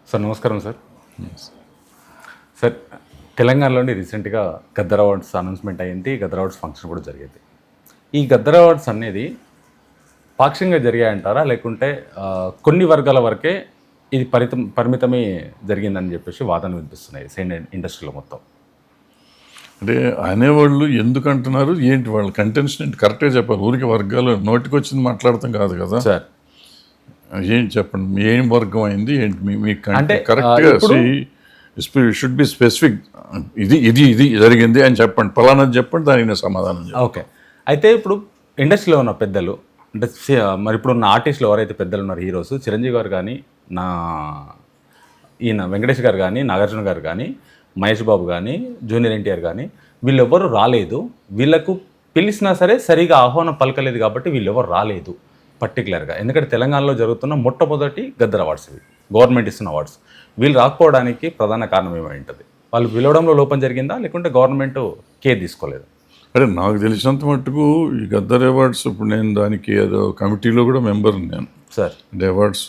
Sir నమస్కారం sir. Sir తెలంగాణలోని రీసెంట్గా గద్దర్ అవార్డ్స్ అనౌన్స్మెంట్ అయ్యింది. గద్దర్ అవార్డ్స్ ఫంక్షన్ కూడా జరిగేది. ఈ గద్దర్ అవార్డ్స్ అనేది పాక్షికంగా జరిగాయంటారా, లేకుంటే కొన్ని వర్గాల వరకే ఇది పరిమితమే జరిగిందని చెప్పేసి వాదన వినిపిస్తున్నాయి సైన్ ఇండస్ట్రీలో మొత్తం? అంటే అనేవాళ్ళు ఎందుకు అంటున్నారు, ఏంటి వాళ్ళ కంటెన్షన్ ఏంటి కరెక్ట్గా చెప్పాలి. ఊరికి వర్గాలు నోటికి వచ్చింది మాట్లాడతాం కాదు కదా సార్. ఏంటి చెప్పండి, ఏం వర్గం అయింది ఏంటి మీకు అంటే కరెక్ట్గా షుడ్ బి స్పెసిఫిక్. ఇది ఇది ఇది జరిగింది అని చెప్పండి, పలానాది చెప్పండి, దానికి నేను సమాధానం చెప్పండి. ఓకే. అయితే ఇప్పుడు ఇండస్ట్రీలో ఉన్న పెద్దలు అంటే మరి ఇప్పుడు ఉన్న ఆర్టిస్టులు ఎవరైతే పెద్దలు ఉన్నారు, హీరోస్ చిరంజీవి గారు కానీ, ఈయన వెంకటేష్ గారు కానీ, నాగార్జున గారు కానీ, మహేష్ బాబు కానీ, జూనియర్ ఎన్టీఆర్ కానీ, వీళ్ళెవ్వరు రాలేదు. వీళ్ళకు పిలిచినా సరే సరిగా ఆహ్వానం పలకలేదు కాబట్టి వీళ్ళెవరు రాలేదు పర్టికులర్గా. ఎందుకంటే తెలంగాణలో జరుగుతున్న మొట్టమొదటి గద్దర్ అవార్డ్స్ ఇవి, గవర్నమెంట్ ఇస్తున్న అవార్డ్స్. వీళ్ళు రాకపోవడానికి ప్రధాన కారణం ఏమై ఉంటుంది? వాళ్ళు పిలవడంలో లోపం జరిగిందా, లేకుంటే గవర్నమెంట్ కేర్ తీసుకోలేదు? అంటే నాకు తెలిసినంత మట్టుకు ఈ గద్దర్ అవార్డ్స్ ఇప్పుడు నేను దానికి ఏదో కమిటీలో కూడా మెంబర్ని నేను. సార్ అంటే అవార్డ్స్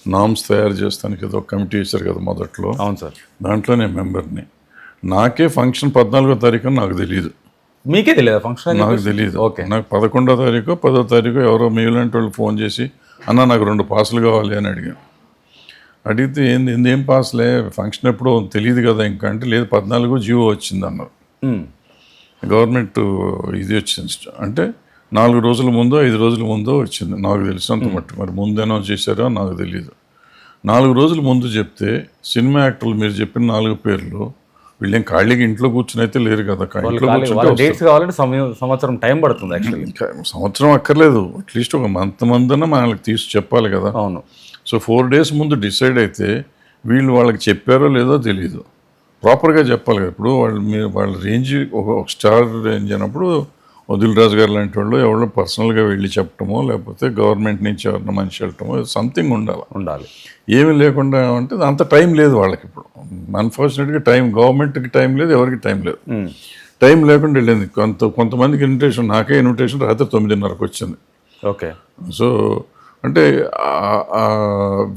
నామ్స్ తయారు చేస్తానికి ఏదో కమిటీ వేశారు కదా మొదట్లో. అవును సార్. దాంట్లో నేను మెంబర్ని. నాకే ఫంక్షన్ 14వ తారీఖు నాకు తెలియదు. మీకే తెలియదు ఫంక్షన్? నాకు తెలియదు. ఓకే. నాకు 11వ తారీఖు 10వ తారీఖు ఎవరో మీలాంటి వాళ్ళు ఫోన్ చేసి అన్న నాకు 2 పాసులు కావాలి అని అడిగాను. అడిగితే ఏం పాసులే, ఫంక్షన్ ఎప్పుడో తెలియదు కదా ఇంకా అంటే, లేదు 14 జీవో వచ్చింది అన్నారు. గవర్నమెంట్ ఇది వచ్చింది అంటే 4 రోజుల ముందో 5 రోజుల ముందో వచ్చింది నాకు తెలిసినంత మట్టు. మరి ముందు అనౌన్స్ చేశారో నాకు తెలియదు. 4 రోజుల ముందు చెప్తే సినిమా యాక్టర్లు మీరు చెప్పిన 4 పేర్లు వీళ్ళేం ఖాళీగా ఇంట్లో కూర్చుని అయితే లేరు కదా. ఇంట్లో డేట్స్ కావాలంటే సంవత్సరం టైం పడుతుంది. యాక్చువల్లీ సంవత్సరం అక్కర్లేదు, అట్లీస్ట్ ఒక మంత్ మనకి తీసి చెప్పాలి కదా. అవును. సో 4 days ముందు డిసైడ్ అయితే వీళ్ళు వాళ్ళకి చెప్పారో లేదో తెలియదు. ప్రాపర్గా చెప్పాలి కదా. ఇప్పుడు వాళ్ళ రేంజ్ ఒక స్టార్ రేంజ్ అయినప్పుడు దిల్ రాజు గారు లాంటి వాళ్ళు ఎవరో పర్సనల్గా వెళ్ళి చెప్పటమో, లేకపోతే గవర్నమెంట్ నుంచి ఎవరిన మనిషి వెళ్ళటమో సంథింగ్ ఉండాలి. ఏమీ లేకుండా అంటే అంత టైం లేదు వాళ్ళకి. ఇప్పుడు అన్ఫార్చునేట్గా గవర్నమెంట్కి టైం లేదు, ఎవరికి టైం లేదు. టైం లేకుండా వెళ్ళింది. కొంతమందికి ఇన్విటేషన్, నాకే ఇన్విటేషన్ రాత్రి 9:30కి వచ్చింది. ఓకే. సో అంటే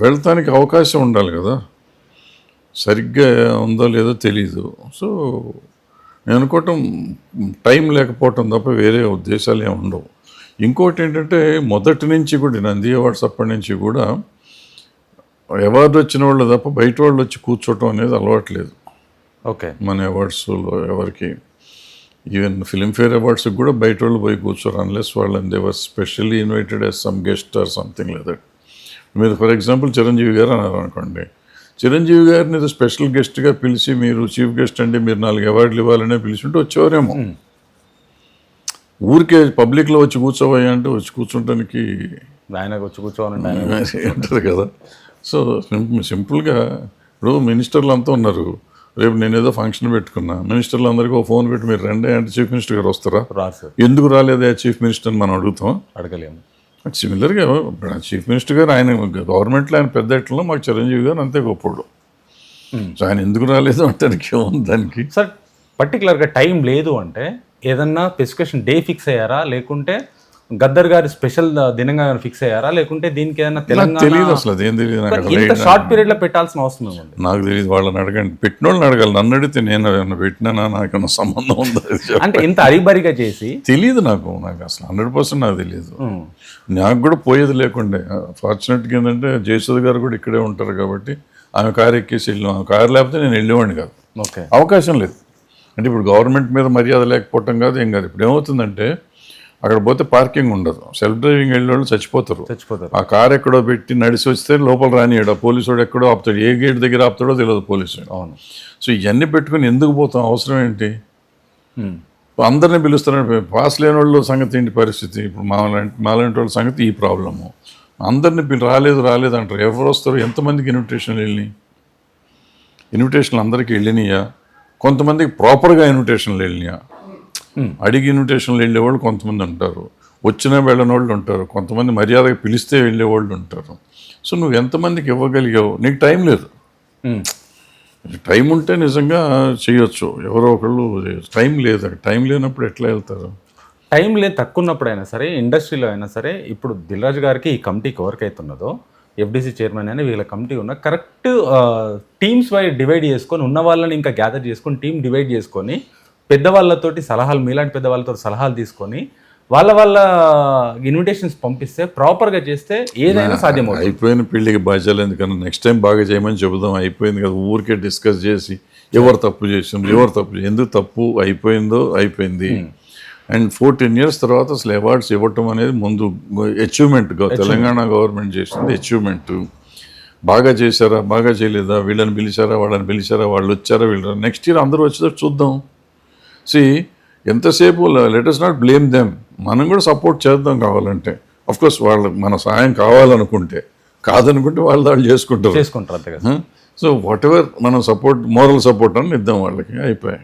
వెళ్తానికి అవకాశం ఉండాలి కదా. సరిగ్గా ఉందో లేదో తెలీదు. సో నేను అనుకోవటం టైం లేకపోవటం తప్ప వేరే ఉద్దేశాలు ఏమి ఉండవు. ఇంకోటి ఏంటంటే మొదటి నుంచి కూడా నంది అవార్డ్స్ అప్పటి నుంచి కూడా అవార్డు వచ్చిన వాళ్ళు తప్ప బయట వాళ్ళు వచ్చి కూర్చోవటం అనేది అలవాట్లేదు. ఓకే. మన అవార్డ్స్లో ఎవరికి, ఈవెన్ ఫిలింఫేర్ అవార్డ్స్కి కూడా బయట వాళ్ళు పోయి కూర్చోరు అన్లెస్ వాళ్ళని they're specially invited as some guest or something like that. మీరు ఫర్ ఎగ్జాంపుల్ చిరంజీవి గారు అన్నారు అనుకోండి, చిరంజీవి గారిని స్పెషల్ గెస్ట్గా పిలిచి మీరు చీఫ్ గెస్ట్ అంటే మీరు 4 అవార్డులు ఇవ్వాలనే పిలిచింటే వచ్చేవారేమో. ఊరికే పబ్లిక్లో వచ్చి కూర్చోబోయా అంటే వచ్చి కూర్చోటానికి ఆయనకు వచ్చి కూర్చోవాలంటే ఉంటుంది కదా. సో సింపుల్గా ఇప్పుడు మినిస్టర్లు అంతా ఉన్నారు. రేపు నేను ఏదో ఫంక్షన్ పెట్టుకున్నా, మినిస్టర్లు అందరికీ ఒక ఫోన్ పెట్టి మీరు రండి అంటే చీఫ్ మినిస్టర్ గారు వస్తారా? ఎందుకు రాలేదా చీఫ్ మినిస్టర్ మనం అడుగుతాం? అడగలేము. సిమిలర్గా చీఫ్ మినిస్టర్ గారు ఆయన గవర్నమెంట్లో ఆయన పెద్ద ఎట్లలో మాకు చిరంజీవి గారు అంతే గొప్పడు. సో ఆయన ఎందుకు రాలేదు అంటే దానికి సార్ పర్టికులర్గా టైం లేదు అంటే ఏదన్నా స్పెసిఫికేషన్ డే ఫిక్స్ అయ్యారా, లేకుంటే గద్దర్ గారి స్పెషల్ దినంగా ఫిక్స్ అయ్యారా, లేకుంటే దీనికి ఏదైనా తెలియదు అసలు అదేం తెలియదు నాకు. షార్ట్ పీరియడ్లో పెట్టాల్సిన అవసరం ఉంది. నాకు తెలియదు, వాళ్ళని అడగండి, పెట్టిన వాళ్ళని అడగాలి. నన్ను అడిగితే నేను ఏమన్నా పెట్టినా నాకేమన్నా సంబంధం ఉందా అంటే ఇంత అరిబరిగా చేసి తెలియదు నాకు అసలు 100% నాకు తెలియదు. నాకు కూడా పోయేది లేకుండే. ఫార్చునేట్గా ఏంటంటే జయసుధ గారు కూడా ఇక్కడే ఉంటారు కాబట్టి ఆమె కారు ఎక్కేసి వెళ్ళాం. ఆమె కారు లేకపోతే నేను వెళ్ళేవాడిని కాదు. ఓకే. అవకాశం లేదు. అంటే ఇప్పుడు గవర్నమెంట్ మీద మర్యాద లేకపోవటం కాదు, ఏం కాదు. ఇప్పుడు ఏమవుతుందంటే అక్కడ పోతే పార్కింగ్ ఉండదు, సెల్ఫ్ డ్రైవింగ్ వెళ్ళే వాళ్ళు చచ్చిపోతారు. ఆ కారు ఎక్కడో పెట్టి నడిచి వస్తే లోపల రానియాడు, పోలీసు వాడు ఎక్కడో ఆపుతాడు, ఏ గేట్ దగ్గర ఆపుతాడో తెలియదు పోలీసు. అవును. సో ఇవన్నీ పెట్టుకుని ఎందుకు పోతాం, అవసరం ఏంటి? అందరినీ పిలుస్తారు, పాస్ లేని వాళ్ళు సంగతి ఏంటి పరిస్థితి? ఇప్పుడు మాలాంటి వాళ్ళ సంగతి ఈ ప్రాబ్లము. అందరినీ రాలేదు అంటారు. ఎవరు వస్తారు? ఎంతమందికి ఇన్విటేషన్లు వెళ్ళినాయి? ఇన్విటేషన్లు అందరికీ వెళ్ళినాయా? కొంతమందికి ప్రాపర్గా ఇన్విటేషన్లు వెళ్ళినాయా? అడిగి ఇన్విటేషన్లు వెళ్ళేవాళ్ళు కొంతమంది ఉంటారు, వచ్చినా వెళ్ళని వాళ్ళు ఉంటారు, కొంతమంది మర్యాదగా పిలిస్తే వెళ్ళేవాళ్ళు ఉంటారు. సో నువ్వు ఎంతమందికి ఇవ్వగలిగావు? నీకు టైం లేదు. టైం ఉంటే నిజంగా చేయొచ్చు, ఎవరో ఒకళ్ళు. టైం లేదు. టైం లేనప్పుడు ఎట్లా వెళ్తారు? టైం లేదు తక్కువ ఉన్నప్పుడు అయినా సరే, ఇండస్ట్రీలో అయినా సరే. ఇప్పుడు దిల్ రాజు గారికి ఈ కమిటీకి ఎవరికైతే ఉన్నదో ఎఫ్డీసీ చైర్మన్ అని వీళ్ళ కమిటీ ఉన్న కరెక్ట్ టీమ్స్ వై డివైడ్ చేసుకొని ఉన్న వాళ్ళని ఇంకా గ్యాదర్ చేసుకొని టీం డివైడ్ చేసుకొని పెద్దవాళ్ళతోటి సలహాలు, మీలాంటి పెద్దవాళ్ళతో సలహాలు తీసుకొని వాళ్ళ ఇన్విటేషన్స్ పంపిస్తే ప్రాపర్గా చేస్తే ఏదైనా సాధ్యమవుతుంది. అయిపోయిన పెళ్ళికి బాధ్యతలు ఎందుకన్నా నెక్స్ట్ టైం బాగా చేయమని చెబుదాం. అయిపోయింది కదా, ఊరికే డిస్కస్ చేసి ఎవరు తప్పు చేసిండ్రు, ఎవరు తప్పు ఎందుకు తప్పు అయిపోయిందో అయిపోయింది. అండ్ 14 years తర్వాత అసలు అవార్డ్స్ ఇవ్వటం అనేది ముందు అచీవ్మెంట్. తెలంగాణ గవర్నమెంట్ చేసింది అచీవ్మెంట్. బాగా చేశారా, బాగా చేయలేదా, వీళ్ళని పిలిచారా, వాళ్ళని పిలిచారా, వాళ్ళు వచ్చారా, వీళ్ళు నెక్స్ట్ ఇయర్ అందరూ వచ్చేటట్టు చూద్దాం. ఎంతసేపు let us not blame them, మనం కూడా సపోర్ట్ చేద్దాం కావాలంటే. కోర్స్ వాళ్ళకి మన సాయం కావాలనుకుంటే, కాదనుకుంటే వాళ్ళు చేసుకుంటారు అంతే కదా. సో వాట్ ఎవర్ మనం సపోర్ట్, మోరల్ సపోర్ట్ అని ఇద్దాం వాళ్ళకి, అయిపోయాయి.